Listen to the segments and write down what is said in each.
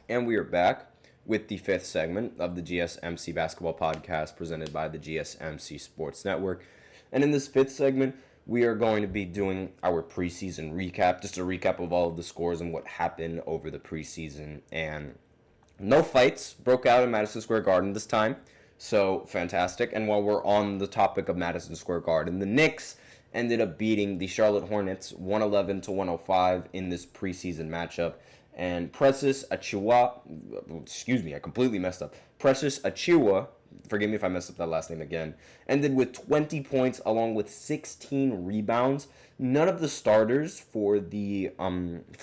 And we are back with the fifth segment of the GSMC Basketball Podcast presented by the GSMC Sports Network. And in this fifth segment, we are going to be doing our preseason recap, just a recap of all of the scores and what happened over the preseason. And no fights broke out in Madison Square Garden this time, so fantastic. And while we're on the topic of Madison Square Garden, the Knicks ended up beating the Charlotte Hornets 111 to 105 in this preseason matchup. And Precious Achiuwa, I completely messed up. Precious Achiuwa, forgive me if I messed up that last name again, ended with 20 points along with 16 rebounds. None of the starters for the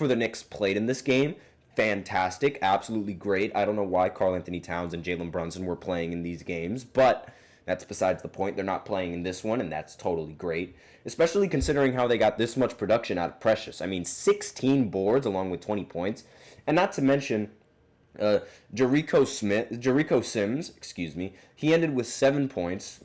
Knicks played in this game. Fantastic, absolutely great. I don't know why Karl Anthony Towns and Jalen Brunson were playing in these games, but that's besides the point. They're not playing in this one, and that's totally great, especially considering how they got this much production out of Precious. I mean, 16 boards along with 20 points, and not to mention Jericho Sims, he ended with 7 points,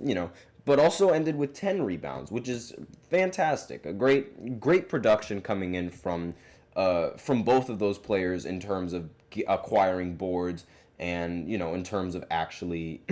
but also ended with 10 rebounds, which is fantastic. A great production coming in from both of those players in terms of acquiring boards and, in terms of actually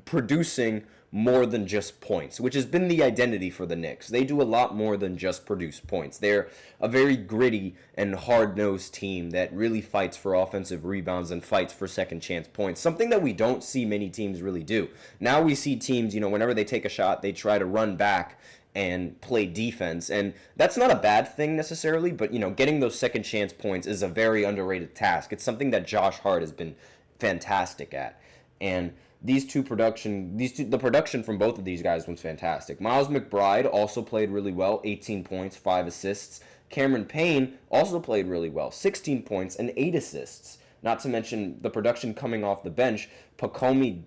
producing more than just points, which has been the identity for the Knicks. They do a lot more than just produce points. They're a very gritty and hard-nosed team that really fights for offensive rebounds and fights for second-chance points, something that we don't see many teams really do. Now we see teams, whenever they take a shot, they try to run back and play defense, and that's not a bad thing necessarily, but, getting those second-chance points is a very underrated task. It's something that Josh Hart has been fantastic at, and the production from both of these guys was fantastic. Miles McBride also played really well, 18 points, 5 assists. Cameron Payne also played really well, 16 points and 8 assists. Not to mention the production coming off the bench. Pacomi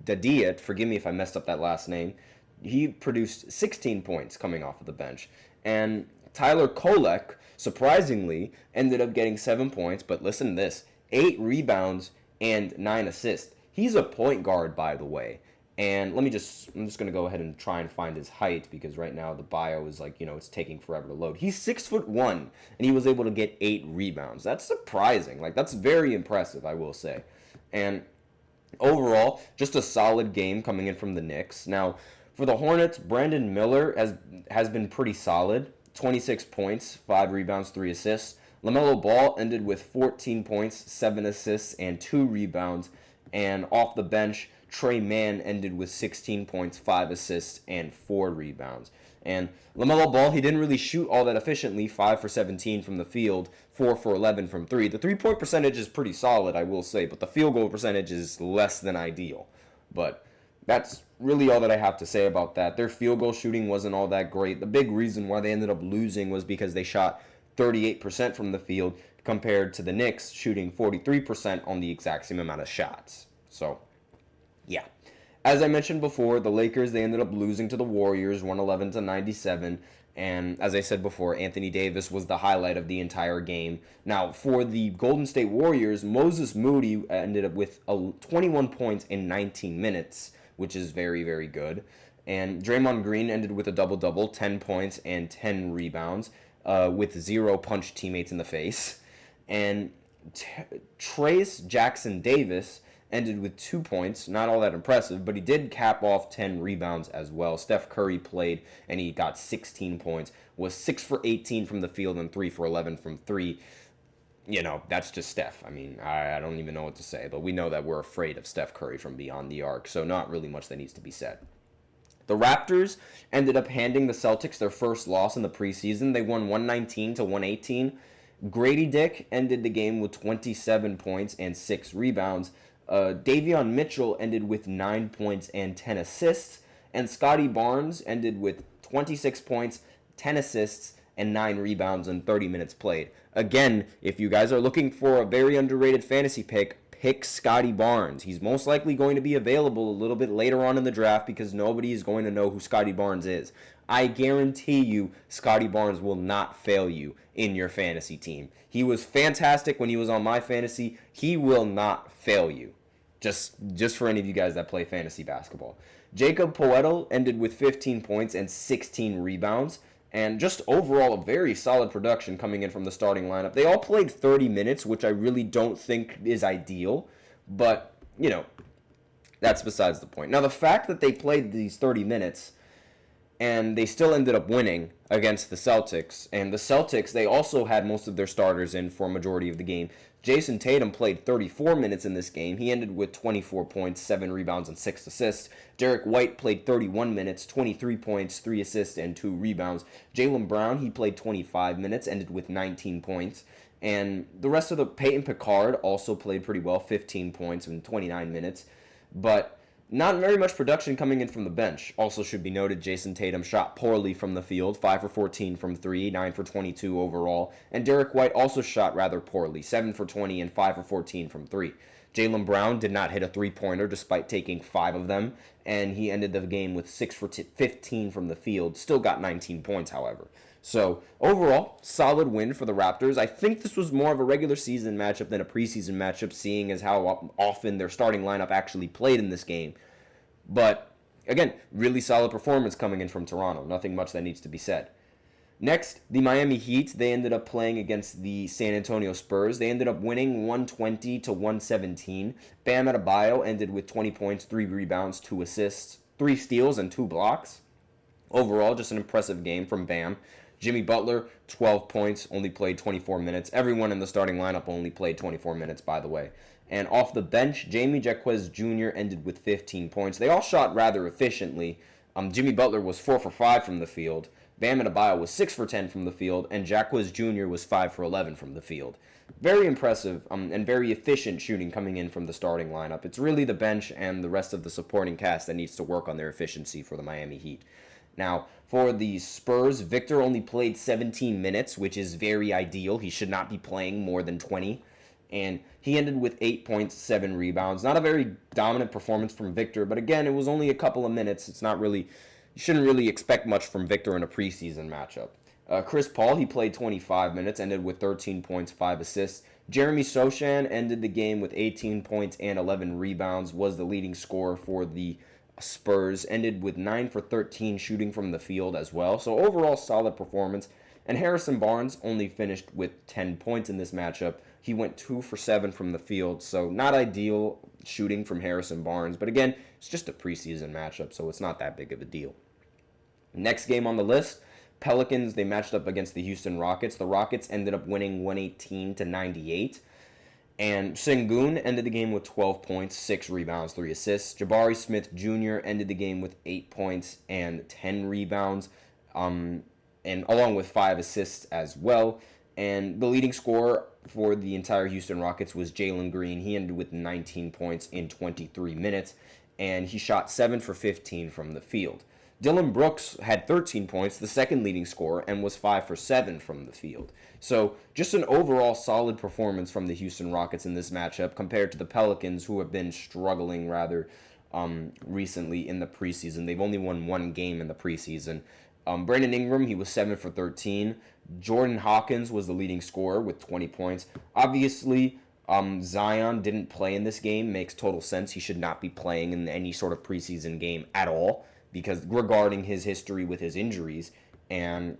Dadiet, forgive me if I messed up that last name, he produced 16 points coming off of the bench. And Tyler Kolek, surprisingly, ended up getting 7 points, but listen to this, 8 rebounds and 9 assists. He's a point guard, by the way. And I'm just going to go ahead and try and find his height because right now the bio is it's taking forever to load. He's 6'1", and he was able to get 8 rebounds. That's surprising. That's very impressive, I will say. And overall, just a solid game coming in from the Knicks. Now, for the Hornets, Brandon Miller has been pretty solid. 26 points, 5 rebounds, 3 assists. LaMelo Ball ended with 14 points, 7 assists, and 2 rebounds. And off the bench, Trey Mann ended with 16 points, 5 assists, and 4 rebounds. And LaMelo Ball, he didn't really shoot all that efficiently, 5 for 17 from the field, 4 for 11 from 3. The three-point percentage is pretty solid, I will say, but the field goal percentage is less than ideal. But that's really all that I have to say about that. Their field goal shooting wasn't all that great. The big reason why they ended up losing was because they shot 38% from the field compared to the Knicks shooting 43% on the exact same amount of shots. So, yeah. As I mentioned before, the Lakers, they ended up losing to the Warriors 111 to 97. And as I said before, Anthony Davis was the highlight of the entire game. Now, for the Golden State Warriors, Moses Moody ended up with 21 points in 19 minutes, which is very, very good. And Draymond Green ended with a double-double, 10 points and 10 rebounds, with 0 punch teammates in the face. And Trace Jackson Davis ended with 2 points, not all that impressive, but he did cap off 10 rebounds as well. Steph Curry played, and he got 16 points, was 6 for 18 from the field and 3 for 11 from 3. That's just Steph. I mean, I don't even know what to say, but we know that we're afraid of Steph Curry from beyond the arc, so not really much that needs to be said. The Raptors ended up handing the Celtics their first loss in the preseason. They won 119 to 118. Grady Dick ended the game with 27 points and 6 rebounds. Davion Mitchell ended with 9 points and 10 assists. And Scotty Barnes ended with 26 points, 10 assists, and 9 rebounds in 30 minutes played. Again, if you guys are looking for a very underrated fantasy pick Scotty Barnes. He's most likely going to be available a little bit later on in the draft because nobody is going to know who Scotty Barnes is. I guarantee you Scotty Barnes will not fail you in your fantasy team. He was fantastic when he was on my fantasy. He will not fail you. Just for any of you guys that play fantasy basketball. Jacob Poeltl ended with 15 points and 16 rebounds. And just overall, a very solid production coming in from the starting lineup. They all played 30 minutes, which I really don't think is ideal. But, that's besides the point. Now, the fact that they played these 30 minutes and they still ended up winning against the Celtics. And the Celtics, they also had most of their starters in for a majority of the game. Jason Tatum played 34 minutes in this game. He ended with 24 points, 7 rebounds, and 6 assists. Derek White played 31 minutes, 23 points, 3 assists, and 2 rebounds. Jaylen Brown, he played 25 minutes, ended with 19 points. And the rest of the Peyton Picard also played pretty well, 15 points in 29 minutes. But not very much production coming in from the bench. Also should be noted, Jason Tatum shot poorly from the field, 5 for 14 from 3, 9 for 22 overall. And Derek White also shot rather poorly, 7 for 20 and 5 for 14 from 3. Jaylen Brown did not hit a three-pointer despite taking 5 of them, and he ended the game with 6 for 15 from the field. Still got 19 points, however. So, overall, solid win for the Raptors. I think this was more of a regular season matchup than a preseason matchup, seeing as how often their starting lineup actually played in this game. But, again, really solid performance coming in from Toronto. Nothing much that needs to be said. Next, the Miami Heat, they ended up playing against the San Antonio Spurs. They ended up winning 120 to 117. Bam Adebayo ended with 20 points, 3 rebounds, 2 assists, 3 steals, and 2 blocks. Overall, just an impressive game from Bam. Jimmy Butler, 12 points, only played 24 minutes. Everyone in the starting lineup only played 24 minutes, by the way. And off the bench, Jamie Jaquez Jr. ended with 15 points. They all shot rather efficiently. Jimmy Butler was 4 for 5 from the field. Bam Adebayo was 6 for 10 from the field. And Jaquez Jr. was 5 for 11 from the field. Very impressive and very efficient shooting coming in from the starting lineup. It's really the bench and the rest of the supporting cast that needs to work on their efficiency for the Miami Heat. Now, for the Spurs, Victor only played 17 minutes, which is very ideal. He should not be playing more than 20. And he ended with 8 points, 7 rebounds. Not a very dominant performance from Victor, but again, it was only a couple of minutes. It's not really, you shouldn't really expect much from Victor in a preseason matchup. Chris Paul, he played 25 minutes, ended with 13 points, 5 assists. Jeremy Sochan ended the game with 18 points and 11 rebounds, was the leading scorer for the Spurs, ended with 9 for 13 shooting from the field as well. So overall, solid performance. And Harrison Barnes only finished with 10 points in this matchup. He went 2 for 7 from the field, so not ideal shooting from Harrison Barnes. But again, it's just a preseason matchup, so it's not that big of a deal. Next game on the list, Pelicans, they matched up against the Houston Rockets. The Rockets ended up winning 118 to 98. And Sengun ended the game with 12 points, 6 rebounds, 3 assists. Jabari Smith Jr. ended the game with 8 points and 10 rebounds, and along with 5 assists as well. And the leading scorer for the entire Houston Rockets was Jalen Green. He ended with 19 points in 23 minutes, and he shot 7 for 15 from the field. Dylan Brooks had 13 points, the second leading scorer, and was 5 for 7 from the field. So just an overall solid performance from the Houston Rockets in this matchup compared to the Pelicans, who have been struggling rather recently in the preseason. They've only won 1 game in the preseason. Brandon Ingram, he was 7 for 13. Jordan Hawkins was the leading scorer with 20 points. Obviously, Zion didn't play in this game. Makes total sense. He should not be playing in any sort of preseason game at all, because regarding his history with his injuries. And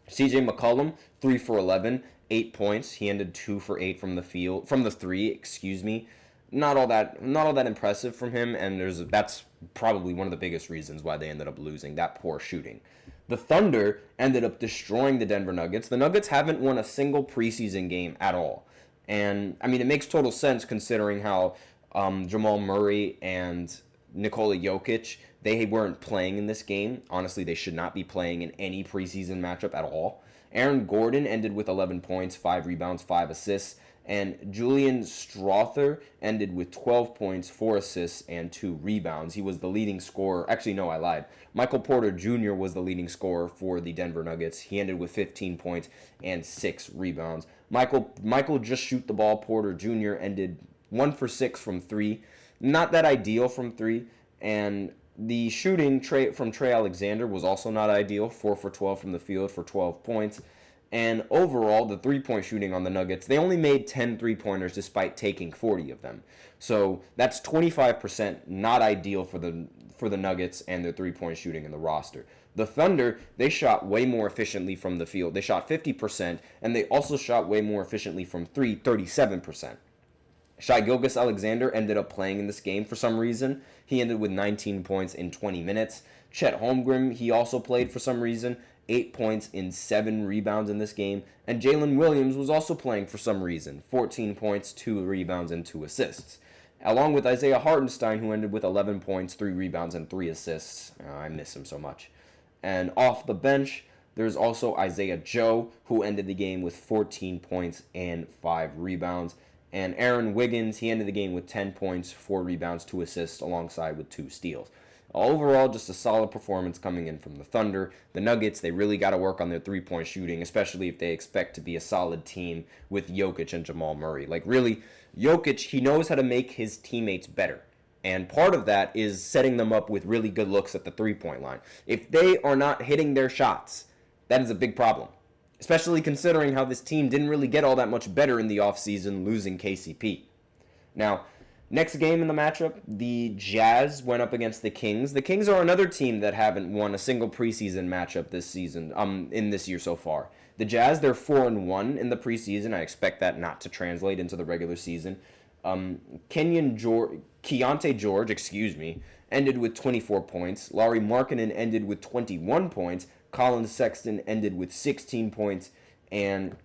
CJ McCollum, 3 for 11, 8 points. He ended 2 for 8 from the 3. Not all that impressive from him, and that's probably one of the biggest reasons why they ended up losing, that poor shooting. The Thunder ended up destroying the Denver Nuggets. The Nuggets haven't won a single preseason game at all. And, I mean, it makes total sense considering how Jamal Murray and Nikola Jokic, they weren't playing in this game. Honestly, they should not be playing in any preseason matchup at all. Aaron Gordon ended with 11 points, 5 rebounds, 5 assists. And Julian Strother ended with 12 points, 4 assists, and 2 rebounds. He was the leading scorer. Actually, no, I lied. Michael Porter Jr. was the leading scorer for the Denver Nuggets. He ended with 15 points and 6 rebounds. Michael just shoot the ball. Porter Jr. ended 1 for 6 from 3. Not that ideal from 3. And the shooting from Trey Alexander was also not ideal. 4 for 12 from the field for 12 points. And overall, the three-point shooting on the Nuggets, they only made 10 three-pointers despite taking 40 of them. So that's 25%, not ideal for the Nuggets and their three-point shooting in the roster. The Thunder, they shot way more efficiently from the field. They shot 50%, and they also shot way more efficiently from three, 37%. Shai Gilgeous-Alexander ended up playing in this game for some reason. He ended with 19 points in 20 minutes. Chet Holmgren, he also played for some reason. 8 points in 7 rebounds in this game. And Jalen Williams was also playing for some reason. 14 points, 2 rebounds, and 2 assists. Along with Isaiah Hartenstein, who ended with 11 points, 3 rebounds, and 3 assists. I miss him so much. And off the bench, there's also Isaiah Joe, who ended the game with 14 points and 5 rebounds. And Aaron Wiggins, he ended the game with 10 points, 4 rebounds, 2 assists, alongside with 2 steals. Overall, just a solid performance coming in from the Thunder. The Nuggets, they really got to work on their three-point shooting, especially if they expect to be a solid team with Jokic and Jamal Murray. Like, really, Jokic, he knows how to make his teammates better. And part of that is setting them up with really good looks at the three-point line. If they are not hitting their shots, that is a big problem. Especially considering how this team didn't really get all that much better in the offseason, losing KCP. Now, next game in the matchup, the Jazz went up against the Kings. The Kings are another team that haven't won a single preseason matchup this season, in this year so far. The Jazz, they're 4-1 in the preseason. I expect that not to translate into the regular season. Keontae George, ended with 24 points. Lauri Markkanen ended with 21 points. Colin Sexton ended with 16 points. And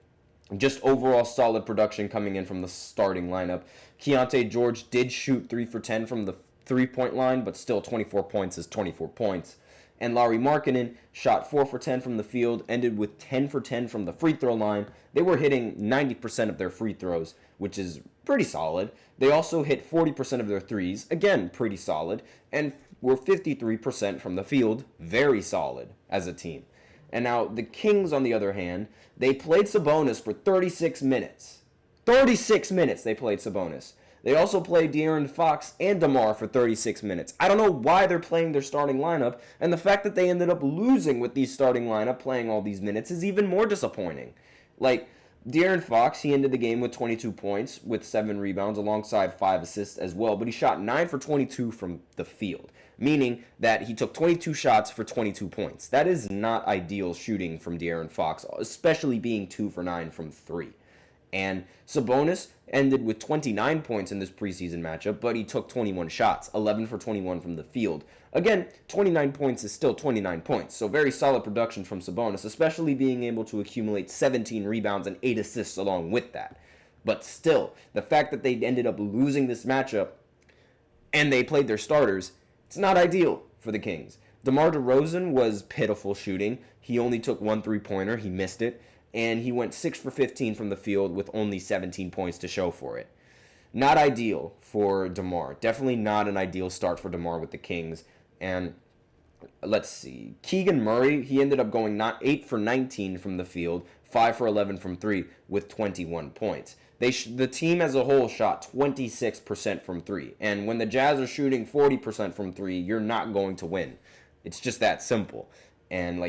just overall solid production coming in from the starting lineup. Keontae George did shoot 3 for 10 from the three-point line, but still 24 points is 24 points. And Lauri Markkanen shot 4 for 10 from the field, ended with 10 for 10 from the free throw line. They were hitting 90% of their free throws, which is pretty solid. They also hit 40% of their threes, again, pretty solid, and were 53% from the field, very solid as a team. And now the Kings, on the other hand, they played Sabonis for 36 minutes. 36 minutes they played Sabonis. They also played De'Aaron Fox and DeMar for 36 minutes. I don't know why they're playing their starting lineup, and the fact that they ended up losing with the starting lineup playing all these minutes is even more disappointing. Like, De'Aaron Fox, he ended the game with 22 points with 7 rebounds alongside 5 assists as well, but he shot 9 for 22 from the field, meaning that he took 22 shots for 22 points. That is not ideal shooting from De'Aaron Fox, especially being 2 for 9 from 3. And Sabonis ended with 29 points in this preseason matchup, but he took 21 shots, 11 for 21 from the field. Again, 29 points is still 29 points, so very solid production from Sabonis, especially being able to accumulate 17 rebounds and 8 assists along with that. But still, the fact that they ended up losing this matchup and they played their starters, it's not ideal for the Kings. DeMar DeRozan was pitiful shooting. He only took 1 3-pointer. He missed it. And he went 6 for 15 from the field with only 17 points to show for it. Not ideal for DeMar. Definitely not an ideal start for DeMar with the Kings. And let's see. Keegan Murray, he ended up going 8 for 19 from the field, 5 for 11 from 3 with 21 points. The team as a whole shot 26% from 3. And when the Jazz are shooting 40% from 3, you're not going to win. It's just that simple. And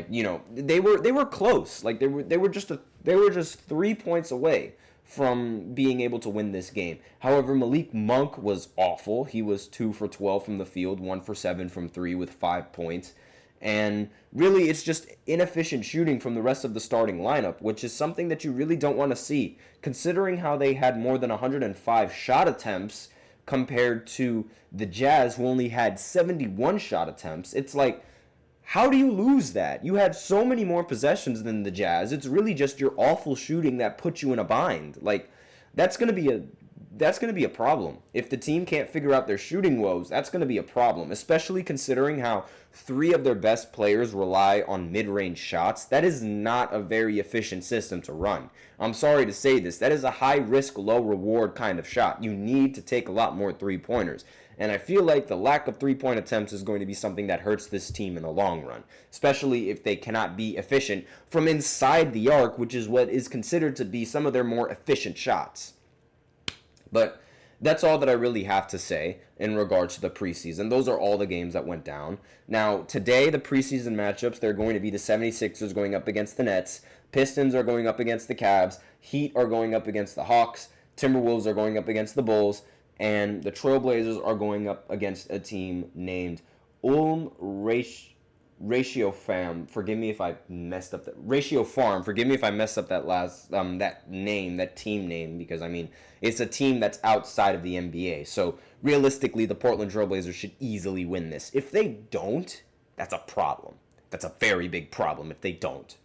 they were close. Like they were just 3 points away from being able to win this game. However, Malik Monk was awful. He was 2 for 12 from the field, 1 for 7 from 3 with 5 points. And really, it's just inefficient shooting from the rest of the starting lineup, which is something that you really don't want to see, considering how they had more than 105 shot attempts compared to the Jazz, who only had 71 shot attempts. It's like, how do you lose that? You had so many more possessions than the Jazz. It's really just your awful shooting that puts you in a bind. Like, that's going to be a problem. If the team can't figure out their shooting woes, that's going to be a problem, especially considering how 3 of their best players rely on mid-range shots. That is not a very efficient system to run. I'm sorry to say this. That is a high-risk, low-reward kind of shot. You need to take a lot more three-pointers. And I feel like the lack of three-point attempts is going to be something that hurts this team in the long run, especially if they cannot be efficient from inside the arc, which is what is considered to be some of their more efficient shots. But that's all that I really have to say in regards to the preseason. Those are all the games that went down. Now, today, the preseason matchups, they're going to be the 76ers going up against the Nets. Pistons are going up against the Cavs. Heat are going up against the Hawks. Timberwolves are going up against the Bulls. And the Trailblazers are going up against a team named Ratio Farm, forgive me if I messed up that. Ratio Farm, forgive me if I messed up that last that name, that team name, because I mean it's a team that's outside of the NBA. So realistically, the Portland Trailblazers should easily win this. If they don't, that's a problem. That's a very big problem if they don't.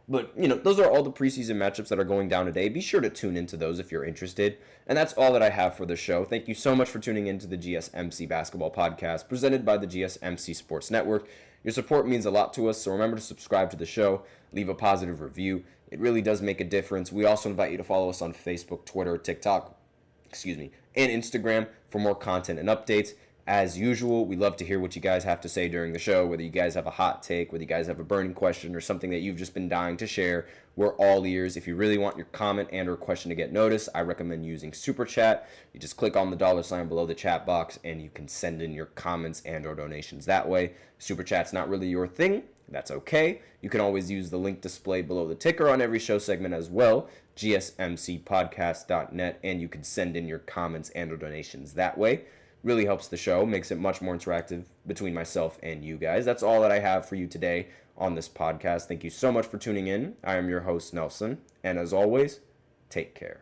But those are all the preseason matchups that are going down today. Be sure to tune into those if you're interested. And that's all that I have for the show. Thank you so much for tuning into the GSMC Basketball Podcast presented by the GSMC Sports Network. Your support means a lot to us, so remember to subscribe to the show, leave a positive review. It really does make a difference. We also invite you to follow us on Facebook, Twitter, TikTok, and Instagram for more content and updates. As usual, we love to hear what you guys have to say during the show, whether you guys have a hot take, whether you guys have a burning question, or something that you've just been dying to share. We're all ears. If you really want your comment and or question to get noticed, I recommend using Super Chat. You just click on the $sign below the chat box, and you can send in your comments and or donations that way. Super Chat's not really your thing. That's okay. You can always use the link displayed below the ticker on every show segment as well, gsmcpodcast.net, and you can send in your comments and or donations that way. Really helps the show, makes it much more interactive between myself and you guys. That's all that I have for you today on this podcast. Thank you so much for tuning in. I am your host, Nelson, and as always, take care.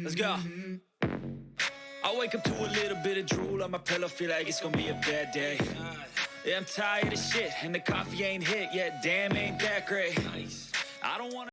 Let's go. I wake up to a little bit of drool on my pillow, feel like it's gonna be a bad day. Yeah, I'm tired of shit, and the coffee ain't hit yet. Damn, ain't that great. I don't wanna